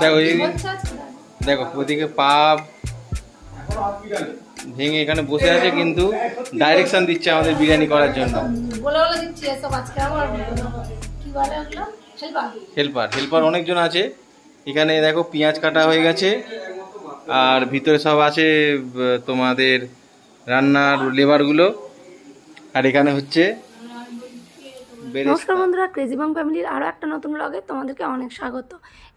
দেখো দেখো ওদিকে পা ভেঙে এখানে বসে আছে, কিন্তু ডাইরেকশন দিচ্ছে আমাদের বিরিয়ানি করার জন্য। হেল্পার অনেকজন আছে এখানে। দেখো পেঁয়াজ কাটা হয়ে গেছে, আর ভিতরে সব আছে তোমাদের রান্নার লেবারগুলো। আর এখানে হচ্ছে নমস্কার বন্ধুরা, ক্রেজি বাং ফ্যামিলির আরও একটা নতুন ব্লগে তোমাদেরকে অনেক স্বাগত।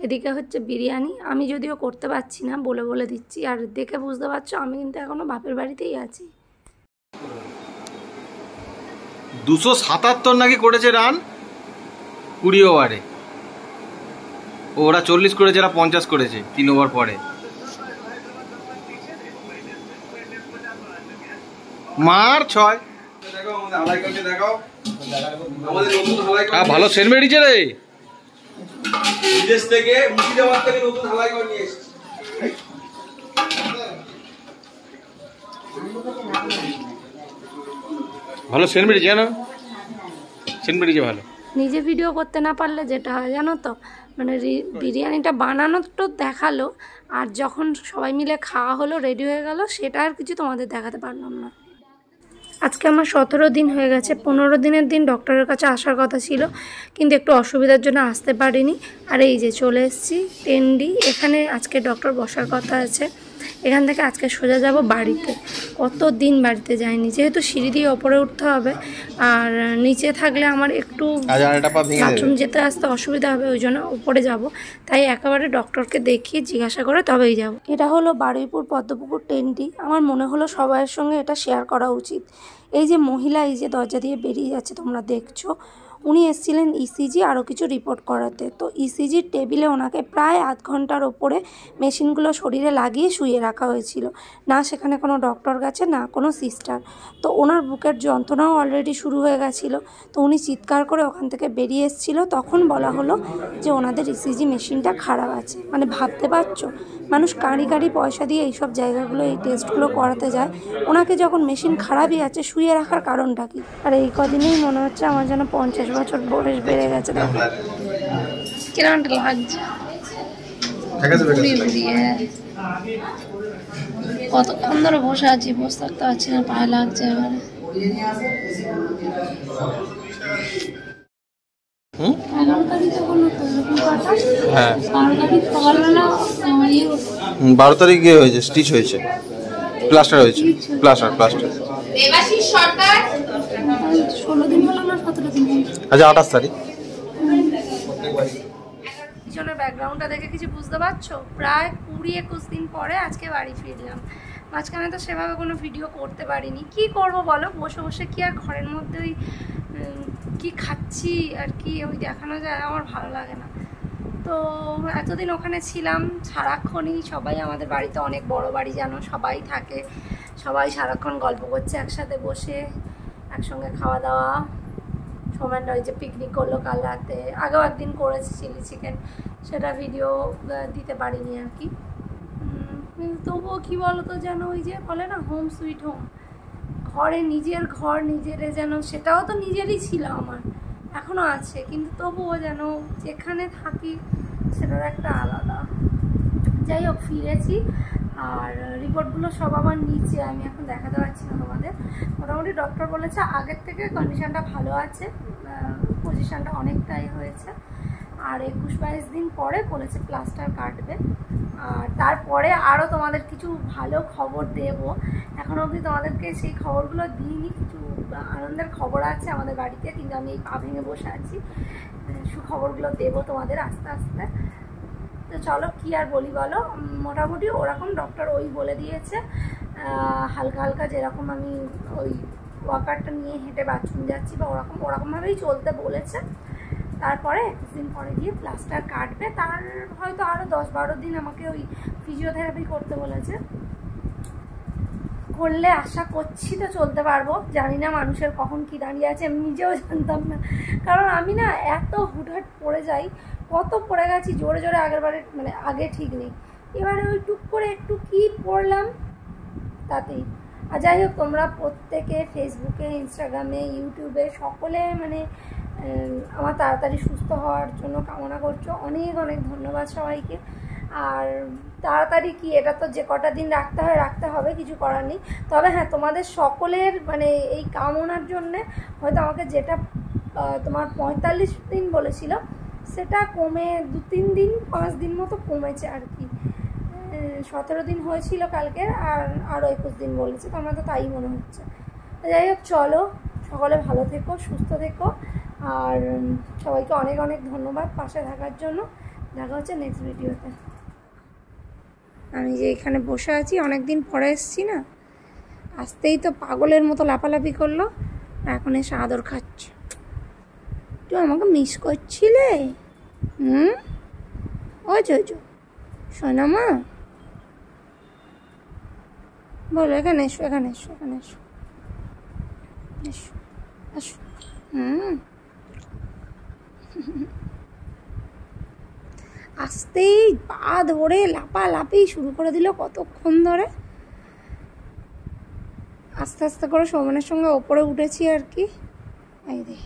এদিকে হচ্ছে বিরিয়ানি, আমি যদিও করতে পারছি না, বলে বলে দিচ্ছি। আর দেখে বুঝতে পারছো আমি কিন্তু এখনও বাপের বাড়িতেই আছি। 277 নাকি করেছে রান 20 ওভারে। ওরা 40 করেছে, এরা 50 করেছে 3 ওভার পরে। মার 6। ভালো সেন্ট বেরিয়েছে রে, বিদেশ থেকে মুর্শিদাবাদ থেকে নতুন হালাই করে নিয়ে এসেছি। ভালো সেন্ট বেরিয়েছে, জানো সেন্ট বেরিয়েছে ভালো। নিজে ভিডিও করতে না পারলে যেটা হয় জানো তো, মানে বিরিয়ানিটা বানানোটা দেখালো, আর যখন সবাই মিলে খাওয়া হলো, রেডি হয়ে গেল, সেটা আর কিছু তোমাদের দেখাতে পারলাম না। আজকে আমার 17 দিন হয়ে গেছে। 15 দিনের দিন ডক্টরের কাছে আসার কথা ছিল, কিন্তু একটু অসুবিধার জন্য আসতে পারিনি। আর এই যে চলে এসেছি টেন্ডি, এখানে আজকে ডক্টর বসার কথা আছে। এখান থেকে আজকে সোজা যাব বাড়িতে। কত দিন বাড়িতে যাইনি, যেহেতু সিঁড়ি দিয়ে ওপরে উঠতে হবে, আর নিচে থাকলে আমার একটু বাথরুম যেতে আসতে অসুবিধা হবে, ওই জন্য উপরে যাব। তাই একেবারে ডক্টরকে দেখিয়ে জিজ্ঞাসা করে তবেই যাব। এটা হলো বারুইপুর পদ্মপুকুর টেন্ডি। আমার মনে হলো সবাইয়ের সঙ্গে এটা শেয়ার করা উচিত। এই যে মহিলা, এই যে দরজা দিয়ে বেরিয়ে যাচ্ছে তোমরা দেখছো, উনি এসেছিলেন ইসিজি আরও কিছু রিপোর্ট করাতে। তো ইসিজির টেবিলে ওনাকে প্রায় আধ ঘন্টার ওপরে মেশিনগুলো শরীরে লাগিয়ে শুয়ে রাখা হয়েছিল। না সেখানে কোনো ডক্টর গেছে, না কোনো সিস্টার। তো ওনার বুকের যন্ত্রণাও অলরেডি শুরু হয়ে গেছিলো। তো উনি চিৎকার করে ওখান থেকে বেরিয়ে এসেছিলো। তখন বলা হলো যে ওনাদের ইসিজি মেশিনটা খারাপ আছে। মানে ভাবতে পারছো, মানুষ কাঁড়ি কাঁড়ি পয়সা দিয়ে এইসব জায়গাগুলো, এই টেস্টগুলো করাতে যায়, ওনাকে যখন মেশিন খারাপই আছে, শুয়ে রাখার কারণটা কি? আর এই কদিনেই মনে হচ্ছে আমার যেন 50 বছর বয়স বেড়ে গেছে। দেখো কিরমটা লাগছে, কতক্ষণ ধরে বসে আছি, বসে থাকতে পারছি না, পায়ে লাগছে এবারে। হ্যাঁ 12 তারিখে হয়েছে, স্টিচ হয়েছে, প্লাস্টার হয়েছে, প্লাস্টার 16 দিন হলো না 17 দিন? আচ্ছা 28 তারিখ। পিছনের ব্যাকগ্রাউন্ডটা দেখে কিছু বুঝতে পারছো? প্রায় 20-21 দিন পরে আজকে বাড়ি ফিরলাম। মাঝখানে তো সেভাবে কোনো ভিডিও করতে পারিনি। কি করব বলো, বসে বসে কি আর ঘরের মধ্যে ওই কি খাচ্ছি আর কি ওই দেখানো যায়? আমার ভালো লাগে না। তো এতদিন ওখানে ছিলাম, সারাক্ষণই সবাই, আমাদের বাড়িতে অনেক বড় বাড়ি জানো, সবাই থাকে, সবাই সারাক্ষণ গল্প করছে একসাথে বসে, একসঙ্গে খাওয়া দাওয়া। সোমেনরা ওই যে পিকনিক করলো কাল রাতে, আগেও একদিন করেছি চিলি চিকেন, সেটা ভিডিও দিতে পারিনি আর কি। তবুও কী বলো তো, যেন ওই যে বলে না হোম সুইট হোম, ঘরে নিজের ঘর নিজের, যেন সেটাও তো নিজেরই ছিল আমার, এখনও আছে, কিন্তু তবুও যেন যেখানে থাকি সেটার একটা আলাদা। যাই হোক, ফিরেছি। আর রিপোর্টগুলো সব আমার নিচে, আমি এখন দেখাতে পারছি না তোমাদের। মোটামুটি ডক্টর বলেছে আগের থেকে কন্ডিশানটা ভালো আছে, পজিশানটা অনেকটাই হয়েছে। আর 21-22 দিন পরে বলেছে প্লাস্টার কাটবে। আর তারপরে আরও তোমাদের কিছু ভালো খবর দেব। এখনও অবধি তোমাদেরকে সেই খবরগুলো দিইনি। কিছু আনন্দের খবর আছে আমাদের বাড়িতে, কিন্তু আমি এই পা ভেঙে বসে আছি। সুখবরগুলো দেবো তোমাদের আস্তে আস্তে। তো চলো কি আর বলি বলো, মোটামুটি ওরকম ডক্টর ওই বলে দিয়েছে, হালকা হালকা যেরকম আমি ওই ওয়াকারটা নিয়ে হেঁটে বাথরুম যাচ্ছি বা ওরকমভাবেই চলতে বলেছে। তারপরে 21 দিন পরে গিয়ে প্লাস্টার কাটবে। তার হয়তো আরও 10-12 দিন আমাকে ওই ফিজিওথেরাপি করতে বলেছে। করলে আশা করছি তো চলতে পারবো। জানি না মানুষের কখন কী দাঁড়িয়ে আছে, আমি নিজেও জানতাম না, কারণ আমি না এত হুটহাট পড়ে যাই। কত পড়ে গেছি জোরে জোরে, আগেরবারে মানে আগে ঠিক নেই, এবারে ওই টুক করে একটু কি পড়লাম তাতেই। আর যাই হোক, তোমরা প্রত্যেকে ফেসবুকে, ইনস্টাগ্রামে, ইউটিউবে সকলে মানে আমার তাড়াতাড়ি সুস্থ হওয়ার জন্য কামনা করছো। অনেক অনেক ধন্যবাদ সবাইকে। আর তাড়াতাড়ি কি, এটা তো যে কটা দিন রাখতে হবে, কিছু করার নেই। তবে হ্যাঁ, তোমাদের সকলের মানে এই কামনার জন্যে হয়তো আমাকে যেটা তোমার 45 দিন বলেছিল সেটা কমে 2-3 দিন 5 দিন মতো কমেছে আর কি। 17 দিন হয়েছিল কালকে, আর আরও 21 দিন বলেছে, তো আমার তো তাই মনে হচ্ছে। যাই হোক, চলো সকলে ভালো থেকো, সুস্থ থেকো, আর সবাইকে অনেক অনেক ধন্যবাদ পাশে থাকার জন্য। দেখা হচ্ছে নেক্সট ভিডিওতে। আমি যে এখানে বসে আছি, অনেক দিন পরে এসেছি না, আসতেই তো পাগলের মতো লাফালাফি করলো, এখন এসে আদর খাচ্ছে। তুই আমাকে মিস করছিলে? ওই যো সোনা মা, বলো এখানে এসো, এখানে এসো, এখানে এসো, এসো আসো। আসতেই পা ধরে লাফালাফি শুরু করে দিল কতক্ষণ ধরে। আস্তে আস্তে করে সৌমনের সঙ্গে ওপরে উঠেছি আর কি। এই রে